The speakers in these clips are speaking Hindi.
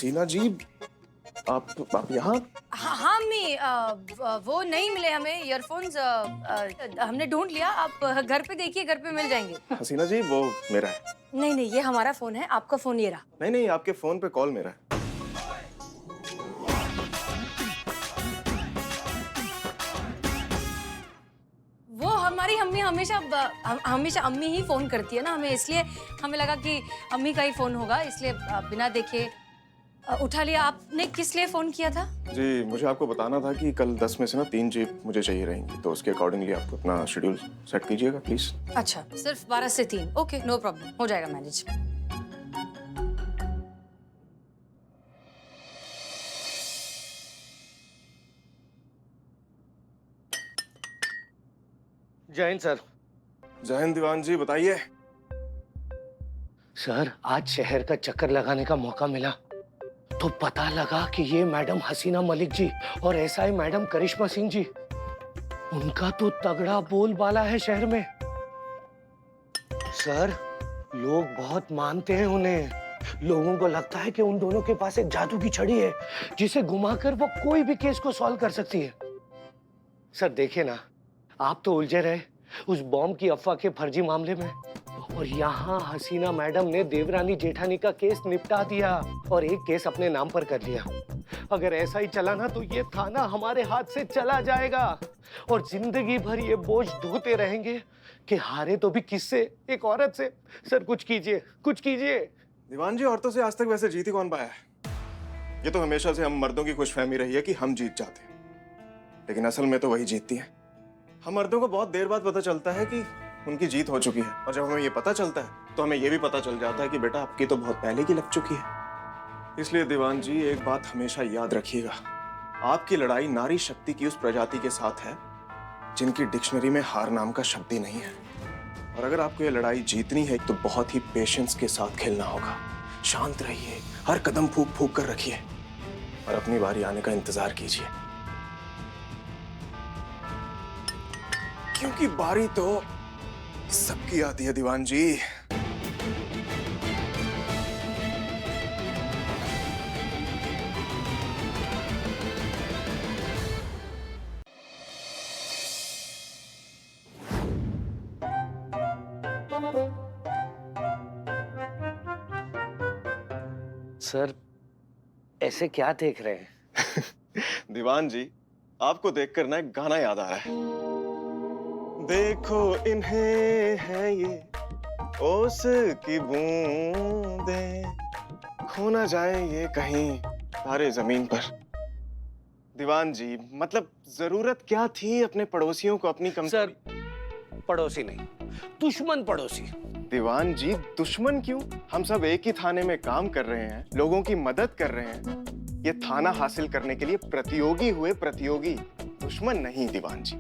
हसीना जी, आप यहाँ? हाँ हाँ अम्मी, वो नहीं मिले हमें ईयरफोन्स। हमने ढूंढ लिया, आप घर पे देखिए, घर पे मिल जाएंगे। हसीना जी, वो मेरा है। नहीं नहीं, ये हमारा फोन है, आपका फोन ये रहा। नहीं नहीं, आपके फोन पे कॉल मेरा है। वो हमारी अम्मी हमेशा अम्मी ही फोन करती है ना हमें, इसलिए हमें लगा कि अम्मी का ही फोन होगा, इसलिए बिना देखे उठा लिया। आपने किस लिए फोन किया था? जी, मुझे आपको बताना था कि कल 10 में से ना 3 जीप मुझे चाहिए रहेंगी, तो उसके अकॉर्डिंगली आप अपना शेड्यूल सेट कीजिएगा प्लीज। अच्छा, सिर्फ 12 से 3। ओके, नो प्रॉब्लम, हो जाएगा मैनेज। जय हिंद सर। जय हिंद दीवान जी, बताइए। सर, आज शहर का चक्कर लगाने का मौका मिला तो पता लगा कि ये मैडम हसीना मलिक जी और एसआई मैडम करिश्मा सिंह जी, उनका तो तगड़ा बोलबाला है शहर में। सर, लोग बहुत मानते हैं उन्हें। लोगों को लगता है कि उन दोनों के पास एक जादू की छड़ी है जिसे घुमाकर वो कोई भी केस को सॉल्व कर सकती है। सर देखिए ना, आप तो उलझे रहे उस बॉम्ब की अफवाह के फर्जी मामले में, और यहाँ हसीना मैडम ने देवरानी जेठानी का केस निपटा दिया और एक केस अपने नाम पर कर लिया। अगर ऐसा ही चला ना तो ये थाना हमारे हाथ से चला जाएगा और जिंदगी भर ये बोझ ढोते रहेंगे कि हारे तो भी किससे, एक औरत से। सर कुछ कीजिए, कुछ कीजिए। दीवान जी, औरतों से आज तक वैसे जीत ही कौन पाया है? ये तो हमेशा से हम मर्दों की खुशफहमी रही है कि हम जीत जाते हैं, लेकिन असल में तो वही जीतती है। हम मर्दों को बहुत देर बाद पता चलता है कि उनकी जीत हो चुकी है, और जब हमें ये पता चलता है तो हमें ये भी पता चल जाता है कि बेटा आपकी तो बहुत पहले की लग चुकी है। इसलिए दीवान जी, एक बात हमेशा याद रखिएगा, आपकी लड़ाई नारी शक्ति की उस प्रजाति के साथ है जिनकी डिक्शनरी में हार नाम का शब्द ही नहीं है। और अगर आपको ये लड़ाई जीतनी है तो बहुत ही पेशेंस के साथ खेलना होगा। शांत रहिए, हर कदम फूंक फूंक कर रखिए और अपनी बारी आने का इंतजार कीजिए, क्योंकि बारी तो सबकी आती है दीवान जी। सर, ऐसे क्या देख रहे हैं? दीवान जी, आपको देखकर ना एक गाना याद आ रहा है। देखो इन्हें है ये ओस की बूंदें, खो ना जाए ये कहीं तारे जमीन पर। दीवान जी, मतलब जरूरत क्या थी अपने पड़ोसियों को अपनी सर, पड़ोसी नहीं, दुश्मन पड़ोसी। दीवान जी, दुश्मन क्यों? हम सब एक ही थाने में काम कर रहे हैं, लोगों की मदद कर रहे हैं। ये थाना हासिल करने के लिए प्रतियोगी हुए, प्रतियोगी, दुश्मन नहीं दीवान जी।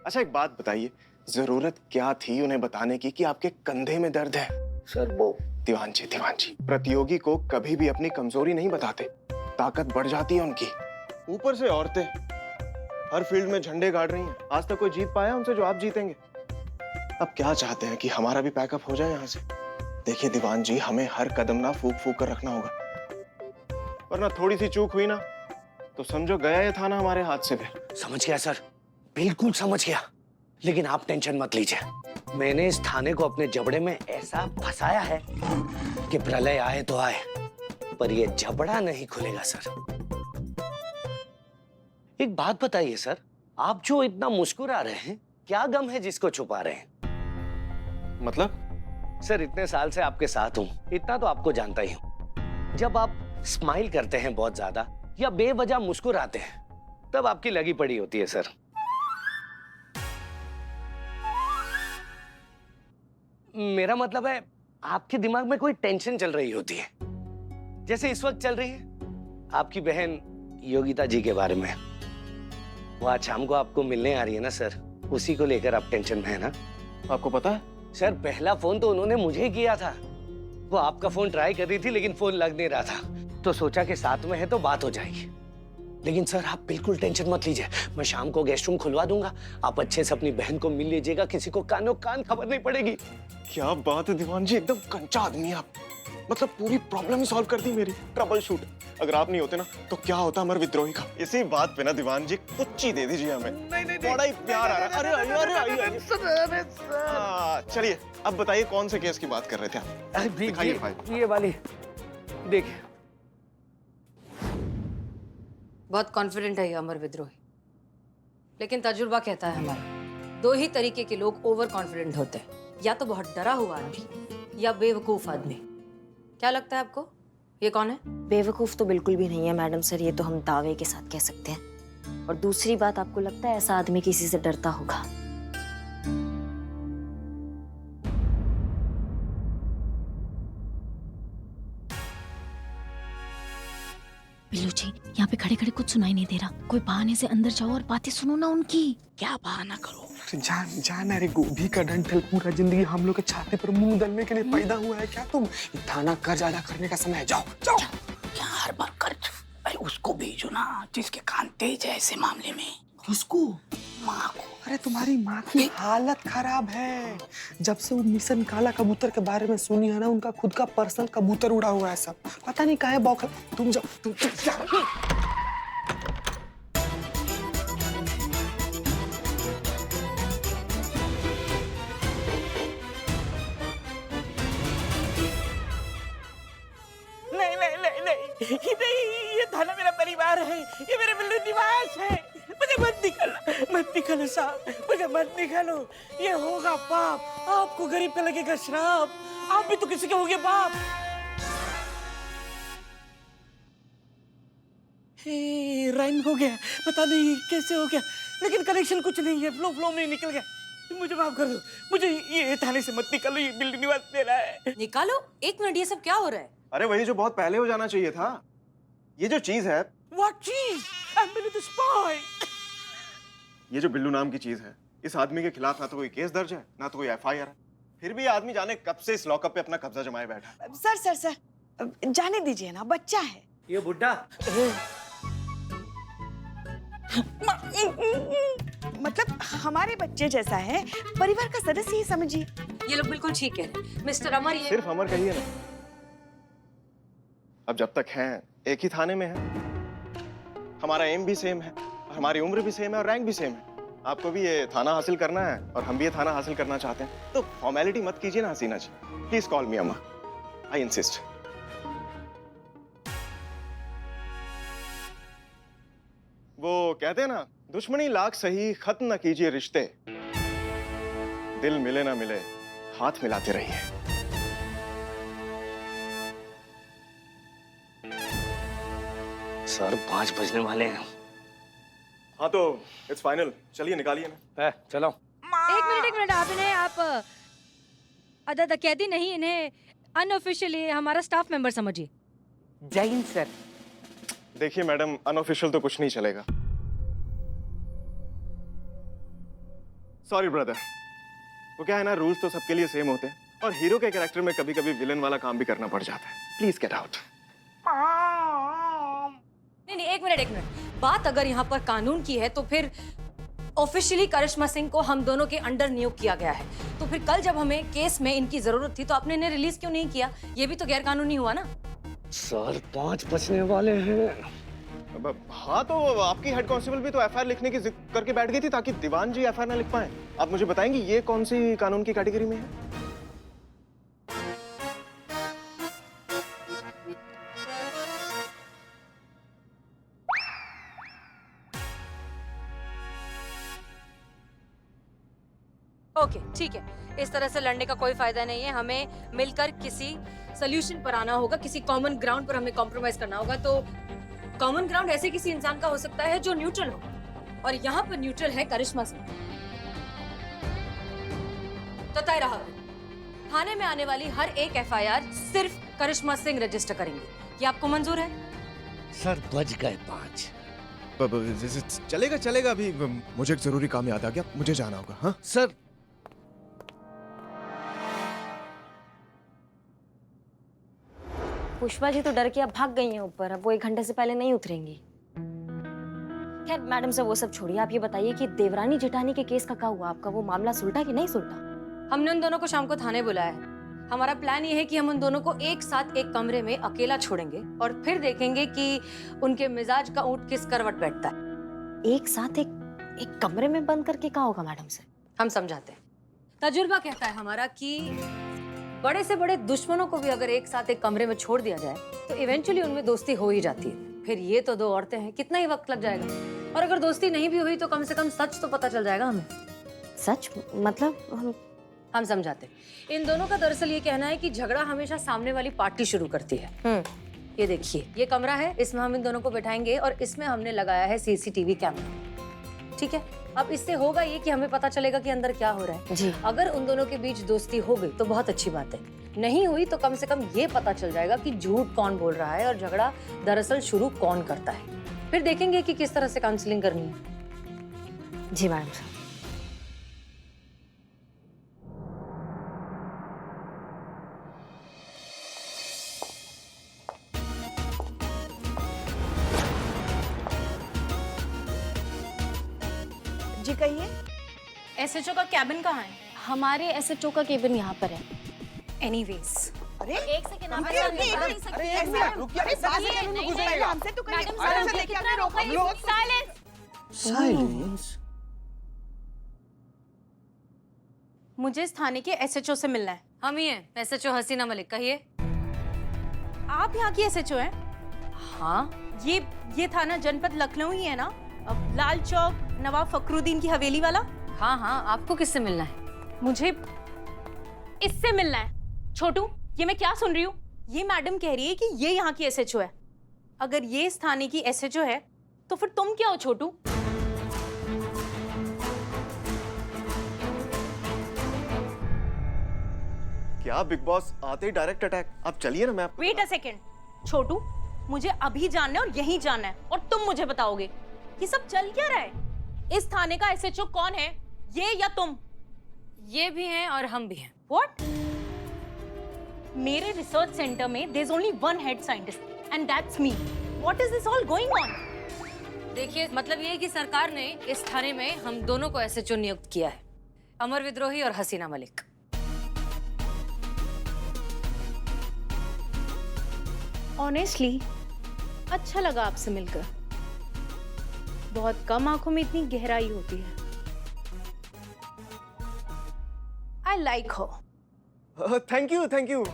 अच्छा एक बात बताइए, जरूरत क्या थी उन्हें बताने की कि आपके कंधे में दर्द है? सर वो दीवान जी, प्रतियोगी को कभी भी अपनी कमजोरी नहीं बताते, ताकत बढ़ जाती है उनकी। ऊपर से औरतें हर फील्ड में झंडे गाड़ रही हैं, आज तक कोई जीत पाया उनसे जो आप जीतेंगे? अब क्या चाहते हैं कि हमारा भी पैकअप हो जाए यहाँ से? देखिए दीवान जी, हमें हर कदम ना फूक फूक कर रखना होगा, वरना थोड़ी सी चूक हुई ना तो समझो गया ये थाना हमारे हाथ से। फिर समझ गया सर, बिल्कुल समझ गया, लेकिन आप टेंशन मत लीजिए। मैंने इस थाने को अपने जबड़े में ऐसा फंसाया है कि प्रलय आए तो आए, पर ये जबड़ा नहीं खुलेगा सर। एक बात बताइए सर, आप जो इतना मुस्कुरा रहे हैं, क्या गम है जिसको छुपा रहे हैं? मतलब? सर, इतने साल से आपके साथ हूं, इतना तो आपको जानता ही हूं। जब आप स्माइल करते हैं बहुत ज्यादा या बेवजह मुस्कुराते हैं, तब आपकी लगी पड़ी होती है सर। मेरा मतलब है, आपके दिमाग में कोई टेंशन चल रही होती है, जैसे इस वक्त चल रही है आपकी बहन योगिता जी के बारे में। वो आज शाम को आपको मिलने आ रही है ना सर, उसी को लेकर आप टेंशन में है ना? आपको पता है? सर, पहला फोन तो उन्होंने मुझे ही किया था। वो आपका फोन ट्राई कर रही थी लेकिन फोन लग नहीं रहा था, तो सोचा कि साथ में है तो बात हो जाएगी। लेकिन सर आप बिल्कुल टेंशन मत लीजिए, मैं शाम को गेस्ट रूम खुलवा दूंगा, आप अच्छे से अपनी बहन को मिल लीजिएगा, किसी को कानो कान खबर नहीं पड़ेगी। क्या बात है दीवान जी, एकदम कंचा आदमी आप। मतलब पूरी प्रॉब्लम ही सॉल्व कर दी मेरी। Trouble shoot. अगर आप नहीं होते ना तो क्या होता अमर विद्रोही का। इसी बात पे ना दीवान जी कुच्ची दे दीजिए हमें। नहीं, बड़ा ही प्यार आ रहा है। अरे चलिए अब बताइए कौन से केस की बात कर रहे थे आप? दिखाइए फाइल। ये वाली देखिए। बहुत कॉन्फिडेंट है ये अमर विद्रोही, लेकिन तजुर्बा कहता है हमारा, दो ही तरीके के लोग ओवर कॉन्फिडेंट होते हैं, या तो बहुत डरा हुआ आदमी या बेवकूफ आदमी। क्या लगता है आपको, ये कौन है? बेवकूफ तो बिल्कुल भी नहीं है मैडम सर, ये तो हम दावे के साथ कह सकते हैं। और दूसरी बात, आपको लगता है ऐसा आदमी किसी से डरता होगा? बिल्लू जी, यहाँ पे खड़े खड़े कुछ सुनाई नहीं दे रहा। कोई बहाने से अंदर जाओ और बातें सुनो ना उनकी। क्या बहाना करो? जान जान अरे गोभी का डंठल पूरा जिंदगी हम लोग के छाते पर मुंह दलने के लिए पैदा हुआ है क्या तुम? थाना कर्ज अदा करने का समय है, जाओ जाओ। क्या हर बार कर्ज? अरे उसको भेजो ना जिसके कान तेज है ऐसे मामले में। किसको? माँ को। अरे तुम्हारी माँ की हालत खराब है। जब से वो मिशन काला कबूतर के बारे में सुनी है ना, उनका खुद का पर्सनल कबूतर उड़ा हुआ है सब। पता नहीं काहे बौखल। तुम जाओ, तुम जाओ। नहीं नहीं नहीं नहीं नहीं, ये थाना मेरा परिवार है, ये मेरे बिल्लू निवास है। मुझे मत निकालो साहब, मुझे मत निकालो। ये होगा पाप, आपको गरीब का लगेगा श्राप। आप भी तो किसी के होंगे बाप। राइम हो गया, पता नहीं कैसे हो गया, लेकिन कनेक्शन कुछ नहीं है, फ्लो में निकल गया। मुझे माफ कर दो, मुझे ये थाने से मत निकालो, ये बिल्लू निवास मेरा है। निकालो? एक मिनट, ये सब क्या हो रहा है? अरे वही जो बहुत पहले हो जाना चाहिए था। ये जो चीज है। What cheese? I'm Billy the spy. ये जो बिल्लू नाम की चीज है, इस आदमी के खिलाफ ना तो कोई केस दर्ज है ना तो कोई एफआईआर है, फिर भी ये आदमी जाने कब से इस लॉकअप पे अपना कब्जा जमाए बैठा है। सर जाने दीजिए ना, बच्चा है। ये बुड्ढा मतलब हमारे बच्चे जैसा है, परिवार का सदस्य ही समझिए। ये लोग बिल्कुल ठीक कह रहे हैं। मिस्टर अमर, ये सिर्फ अमर कहिए ना। अब जब तक हैं एक ही थाने में है, हमारा एम भी सेम है और हमारी उम्र भी सेम है और रैंक भी सेम है। आपको भी ये थाना हासिल करना है और हम भी ये थाना हासिल करना चाहते हैं, तो फॉर्मेलिटी मत कीजिए ना हसीना जी। प्लीज कॉल मी अम्मा, आई इंसिस्ट। वो कहते हैं ना, दुश्मनी लाख सही, खत्म न कीजिए रिश्ते, दिल मिले ना मिले हाथ मिलाते रहिए। सर 5 बजने वाले हैं। हाँ तो इट्स फाइनल, चलिए निकालिए ना। चलो। एक मिनट, आप अदा कैदी नहीं, इन्हें अनऑफिशियली हमारा स्टाफ मेंबर समझिए। जय हिंद सर। देखिए मैडम, अनऑफिशियल तो कुछ नहीं चलेगा। सॉरी ब्रदर, वो क्या है ना, रूल्स तो सबके लिए सेम होते हैं और हीरो के कैरेक्टर में कभी कभी विलन वाला काम भी करना पड़ जाता है। Please get out. नहीं, एक मिनट। बात अगर यहाँ पर कानून की है तो फिर ऑफिशियली करिश्मा सिंह को हम दोनों के अंडर नियुक्त किया गया है, तो फिर कल जब हमें केस में इनकी जरूरत थी तो आपने इन्हें रिलीज क्यों नहीं किया? ये भी तो गैर कानूनी हुआ ना। सर 5 बजने वाले हैं। हाँ तो आपकी हेड कांस्टेबल भी तो एफआईआर लिखने की जिद करके बैठ गई थी ताकि दीवान जी एफआईआर ना लिख पाए। आप मुझे बताएंगे ये कौन सी कानून की कैटेगरी में है? ओके, ठीक है, इस तरह से लड़ने का कोई फायदा नहीं है। हमें मिलकर किसी सोल्यूशन पर आना होगा, किसी कॉमन ग्राउंड पर हमें कॉम्प्रोमाइज करना होगा। तो कॉमन ग्राउंड ऐसे किसी इंसान का हो सकता है जो न्यूट्रल हो, और यहाँ पर न्यूट्रल है करिश्मा सिंह। तो तय रहा, थाने में आने वाली हर एक एफआईआर सिर्फ करिश्मा सिंह रजिस्टर करेंगे। ये आपको मंजूर है? सर बज गए 5। चलेगा, अभी मुझे एक जरूरी काम याद आ गया, मुझे जाना होगा। हाँ सर। पुष्पा जी तो डर के अब भाग गई हैं ऊपर, अब वो 1 घंटे से पहले नहीं उतरेंगी। खैर मैडम से वो सब छोड़िए, आप ये बताइए कि देवरानी जेठानी के केस का क्या हुआ? आपका वो मामला सुलटा कि नहीं सुलटा? हमने उन दोनों को शाम को थाने बुलाया है। हमारा प्लान ये है कि हम उन दोनों को एक साथ एक कमरे में अकेला छोड़ेंगे और फिर देखेंगे कि उनके मिजाज का ऊंट किस करवट बैठता है। एक साथ एक कमरे में बंद करके क्या होगा मैडम से? हम समझाते हैं। तजुर्बा कहता है हमारा कि बड़े से बड़े दुश्मनों को भी अगर एक साथ एक कमरे में छोड़ दिया जाए तो इवेंचुअली उनमें दोस्ती हो ही जाती है। फिर ये तो 2 औरतें हैं, कितना ही वक्त लग जाएगा, और अगर दोस्ती नहीं भी हुई तो कम से कम सच तो पता चल जाएगा हमें। सच मतलब? हम समझाते हैं। इन दोनों का दरअसल ये कहना है कि झगड़ा हमेशा सामने वाली पार्टी शुरू करती है। ये देखिए, ये कमरा है, इसमें हम इन दोनों को बैठाएंगे और इसमें हमने लगाया है सीसीटीवी कैमरा। ठीक है, अब इससे होगा ये कि हमें पता चलेगा कि अंदर क्या हो रहा है। जी। अगर उन दोनों के बीच दोस्ती हो गई तो बहुत अच्छी बात है, नहीं हुई तो कम से कम ये पता चल जाएगा कि झूठ कौन बोल रहा है और झगड़ा दरअसल शुरू कौन करता है। फिर देखेंगे कि किस तरह से काउंसलिंग करनी है। जी मैडम साहब। जी कहिए। एसएचओ का कैबिन कहाँ है? हमारे एसएचओ का केबिन यहाँ पर है। एनीवेज, अरे एक सेकंड, आप रुकिए, ऐसा रुकिए, बता नहीं रुकिए, सकती अरे हैं। एक मिनट रुकिए, अरे बात ये करने में नहीं, कुछ नहीं, नहीं, हमसे तो कहिए। मैडम अरे साहब, हमसे देखिए, कितना हमने रोका, रोका, हम लोग साइलेंस। साइलेंस। मुझे इस थाने के एसएचओ से मिलना है। हम ही हैं, एसएचओ हसीना मलिक। कहिए। आप यहाँ की एसएचओ हैं? हाँ, ये थाना जनपद लखनऊ ही है ना? लाल चौक नवाब फखरुद्दीन की हवेली वाला? हाँ हाँ, आपको किससे मिलना है? मुझे इससे मिलना है। छोटू, ये मैं क्या सुन रही हूँ? ये मैडम कह रही है कि ये यहाँ की एसएचओ है। अगर ये इस थाने की एसएचओ है तो फिर तुम क्या हो छोटू? क्या बिग बॉस आते ही डायरेक्ट अटैक? आप चलिए ना, मैं आपको वेट अ सेकेंड छोटू, मुझे अभी जानना है और यही जानना है, और तुम मुझे बताओगे ये सब चल क्या रहा है? इस थाने का एसएचओ कौन है, ये या तुम? ये भी हैं और हम भी हैं। What? मेरे रिसर्च सेंटर में there's only one head scientist and that's me. What is this all going on? देखिए, मतलब ये है कि सरकार ने इस थाने में हम दोनों को एसएचओ नियुक्त किया है, अमर विद्रोही और हसीना मलिक। Honestly, अच्छा लगा आपसे मिलकर। बहुत कम आंखों में इतनी गहराई होती है। I like her. Thank you.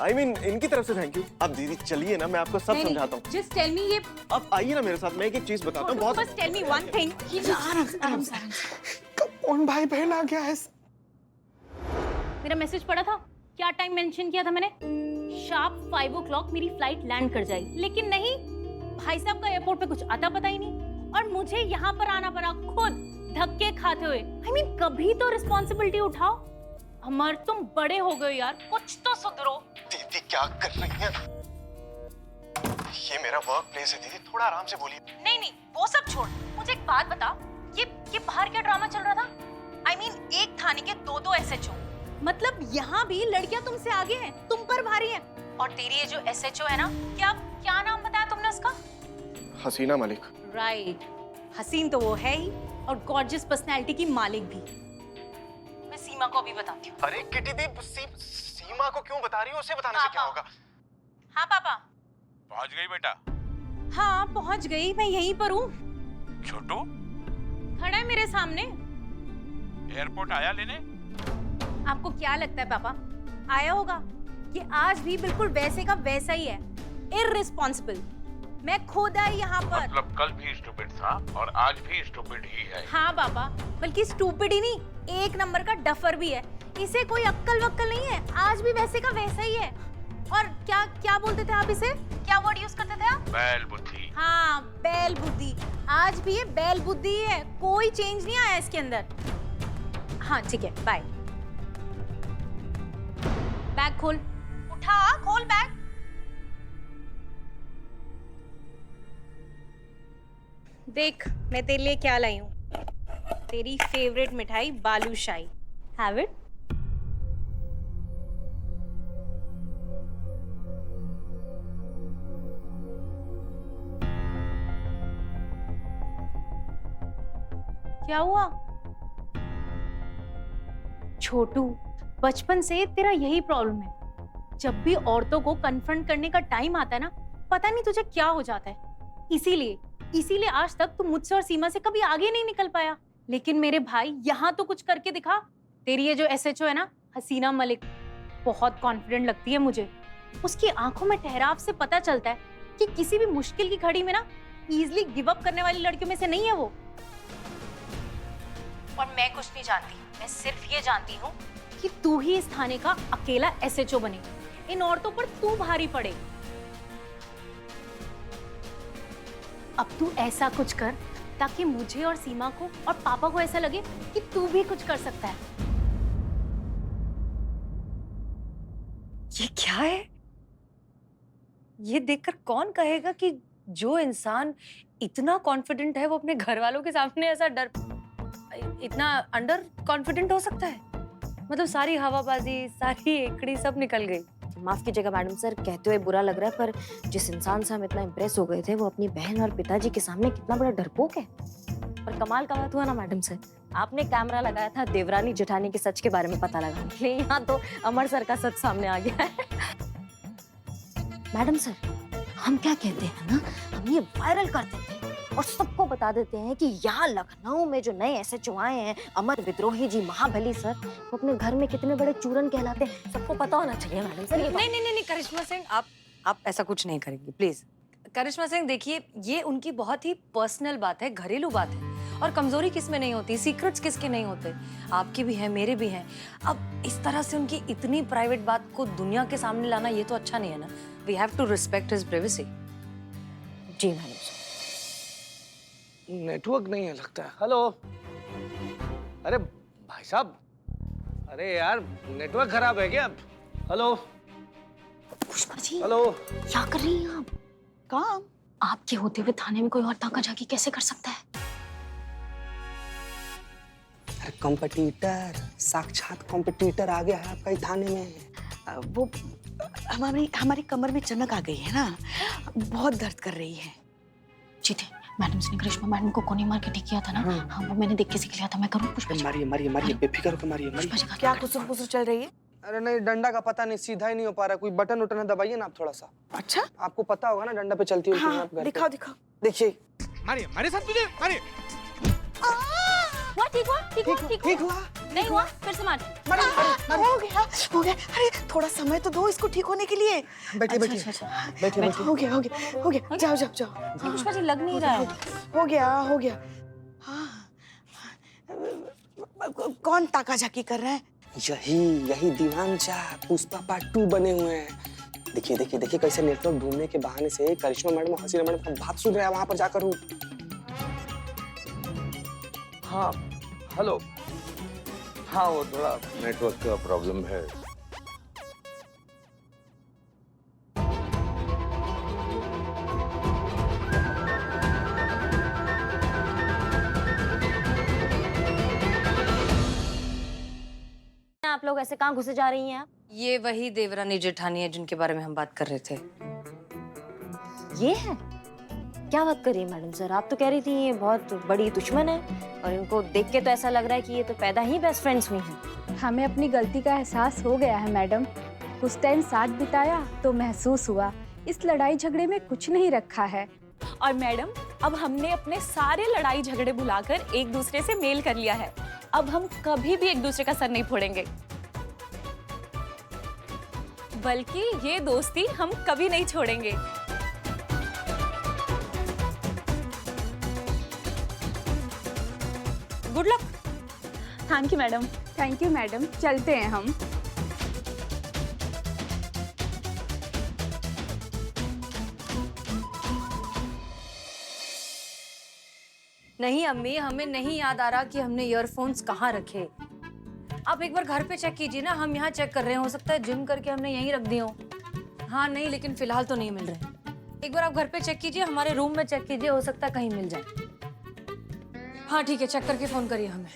I mean इनकी तरफ से थैंक यू। अब दीदी चलिए ना, मैं आपको सब समझाता हूँ। Just tell me ये अब आइए ना मेरे साथ, मैं एक चीज बताता हूँ। बहुत बस tell me one thing. आराम से। कौन भाई बहन आ गया है? मेरा मैसेज पढ़ा था? क्या टाइम मेंशन किया था मैंने? शार्प 5 o'clock मेरी फ्लाइट लैंड कर जाएगी, लेकिन नहीं, भाई साहब का एयरपोर्ट पे कुछ आता पता ही नहीं और मुझे यहाँ पर आना पड़ा खुद धक्के खाते हुए। I mean, कभी तो रिस्पॉन्सिबिलिटी उठाओ। अमर, तुम बड़े हो गए यार, कुछ तो सुधरो। दीदी क्या कर रही हैं? ये मेरा वर्क प्लेस है दीदी, थोड़ा आराम से बोलिए। नहीं, वो सब छोड़, मुझे एक बात बता, ये बाहर क्या ड्रामा चल रहा था? I mean, एक थाने के 2 एसएचओ, मतलब यहाँ भी लड़कियां तुमसे आगे हैं, तुम पर भारी हैं। और तेरी ये जो एसएचओ है ना, क्या नाम बताया तुमने उसका? हसीना मलिक। राइट, हसीन तो वो है ही और गॉर्जियस पर्सनैलिटी की मालिक भी। मैं सीमा को अभी बताती हूँ। अरे किटी दी, सीमा को क्यों बता रही हो? उसे बताने से क्या होगा? हाँ पापा। पहुंच गई बेटा? हाँ पहुंच गई, मैं यहीं पर हूँ। छोटू खड़ा है मेरे सामने। एयरपोर्ट आया लेने? आपको क्या लगता है पापा, आया होगा? ये आज भी बिल्कुल वैसे का वैसा ही है, इररिस्पॉन्सिबल। मैं खुद आई यहाँ पर। मतलब कल भी स्टूपिड था और आज भी स्टूपिड ही है। हाँ पापा, बल्कि स्टूपिड ही नहीं, एक नंबर का डफर भी है। इसे कोई अक्कल वक्कल नहीं है, आज भी वैसे का वैसा ही है। और क्या बोलते थे आप इसे? क्या वर्ड यूज करते थे आप? बैल बुद्धि। हाँ, बैल बुद्धि। आज भी ये बैल बुद्धि ही है, कोई चेंज नहीं आया इसके अंदर। हाँ ठीक है, बाय। बैग खोल, खोल बैग। देख मैं तेरे लिए क्या लाई हूँ, तेरी फेवरेट मिठाई बालूशाही। Have it. क्या हुआ? छोटू, बचपन से तेरा यही प्रॉब्लम है। जब भी औरतों को कन्फ्रंट करने का टाइम आता है ना, पता नहीं तुझे क्या हो जाता है। इसीलिए आज तक तू मुझसे और सीमा से कभी आगे नहीं निकल पाया। लेकिन मेरे भाई, यहाँ तो कुछ करके दिखा। तेरी ये जो SHO है ना, हसीना मलिक, बहुत कॉन्फिडेंट लगती है मुझे। उसकी आंखों में ठहराव से पता चलता है कि किसी भी मुश्किल की घड़ी में ना इजीली गिव अप करने वाली लड़कियों में से नहीं है वो। और मैं कुछ नहीं जानती, मैं सिर्फ ये जानती हूँ कि तू ही इस थाने का अकेला SHO बने, इन औरतों पर तू भारी पड़े। अब तू ऐसा कुछ कर ताकि मुझे और सीमा को और पापा को ऐसा लगे कि तू भी कुछ कर सकता है। ये क्या है? ये देखकर कौन कहेगा कि जो इंसान इतना कॉन्फिडेंट है वो अपने घर वालों के सामने ऐसा इतना अंडर कॉन्फिडेंट हो सकता है? मतलब सारी हवाबाजी, सारी एकड़ी सब निकल गई। माफ कीजिएगा मैडम सर, कहते हुए बुरा लग रहा है, पर जिस इंसान से हम इतना इम्प्रेस हो गए थे वो अपनी बहन और पिताजी के सामने कितना बड़ा डरपोक है। पर कमाल का बात हुआ ना मैडम सर, आपने कैमरा लगाया था देवरानी जेठानी के सच के बारे में पता लगाने के लिए, यहाँ तो अमर सर का सच सामने आ गया है। मैडम सर, हम क्या कहते हैं ना, हम ये वायरल कर देते हैं और सबको बता देते हैं कि यहाँ लखनऊ में जो नए SHO आए हैं, अमर विद्रोही जी, महाबली सर, वो अपने घर में कितने बड़े चूरन कहलाते हैं, सबको पता होना चाहिए मैडम सर। नहीं, करिश्मा सिंह, आप ऐसा कुछ नहीं करेंगी प्लीज। करिश्मा सिंह, देखिए, ये उनकी बहुत ही पर्सनल बात है, घरेलू बात है, और कमजोरी किसमें नहीं होती, सीक्रेट्स किसके नहीं होते, आपकी भी है, मेरे भी हैं। अब इस तरह से उनकी इतनी प्राइवेट बात को दुनिया के सामने लाना ये तो अच्छा नहीं है ना। We have to respect his privacy. जी मैडम सर। नेटवर्क नहीं है लगता है। हेलो, अरे भाई साहब, अरे यार नेटवर्क खराब है क्या? हेलो पुष्पा जी, हेलो, क्या कर रही हैं आप? काम? आपके होते हुए थाने में कोई और ताका झाकी कैसे कर सकता है? अरे कॉम्पिटिटर, साक्षात कॉम्पिटिटर आ गया है आपका ही थाने में। वो हमारी कमर में चनक आ गई है ना, बहुत दर्द कर रही है। जीते, मैडम ने करिश्मा मैडम को कोने मार के ठीक किया था ना, हाँ वो मैंने देख के सीख लिया था। मैं करूँ पुष्पा जी? मारिए बेफिक्र होकर मारिए। पुष्पा जी का क्या कुसुर चल रही है? अरे नहीं, डंडा का पता नहीं, सीधा ही नहीं हो पा रहा। कोई बटन उटन है, दबाइए ना आप थोड़ा सा। अच्छा, आपको पता होगा ना डंडा पे चलती होती है आप घर पे। दिखाओ। देखिए, मारे साथ तुझे मारे। ठीक हुआ? नहीं हुआ, फिर से मार। हो गया। अरे थोड़ा समय तो दो इसको ठीक होने के लिए। बैठिए। हो गया। जाओ। पुष्पा जी लग नहीं रहा है। हो गया। हाँ, कौन ताका झाकी कर रहा है? यही दीवान शाह पुष्पा पार्ट 2 बने हुए हैं। देखिए कैसे नेटवर्क ढूंढने के बहाने से करिश्मा मैडम और हसीना मैडम का बात सुन रहे हैं वहां पर जाकर। हाँ, हेलो। हाँ, वो थोड़ा नेटवर्क का प्रॉब्लम है। आप लोग ऐसे कहाँ घुसे जा रही हैं आप? ये वही देवरानी जेठानी है जिनके बारे में हम बात कर रहे थे। ये है? क्या बात कर रही है मैडम सर? आप तो कह रही थी ये बहुत बड़ी दुश्मन है, और इनको देख के तो ऐसा लग रहा है कि ये तो पैदा ही बेस्ट फ्रेंड्स हुई हैं। हमें अपनी गलती का एहसास हो गया है मैडम। कुछ टाइम साथ बिताया तो महसूस हुआ इस लड़ाई झगड़े में कुछ नहीं रखा है। और मैडम, अब हमने अपने सारे लड़ाई झगड़े भुलाकर एक दूसरे से मेल कर लिया है। अब हम कभी भी एक दूसरे का सर नहीं फोड़ेंगे, बल्कि ये दोस्ती हम कभी नहीं छोड़ेंगे। Good luck. Thank you madam. Thank you madam, चलते हैं हम। नहीं अम्मी, हमें नहीं याद आ रहा कि हमने ईयरफोन्स कहाँ रखे। आप एक बार घर पे चेक कीजिए ना, हम यहाँ चेक कर रहे हैं, हो सकता है जिम करके हमने यहीं रख दिए हो। हाँ नहीं, लेकिन फिलहाल तो नहीं मिल रहे। एक बार आप घर पे चेक कीजिए, हमारे रूम में चेक कीजिए, हो सकता है कहीं मिल जाए। हाँ ठीक है, चेक करके फोन करिए हमें।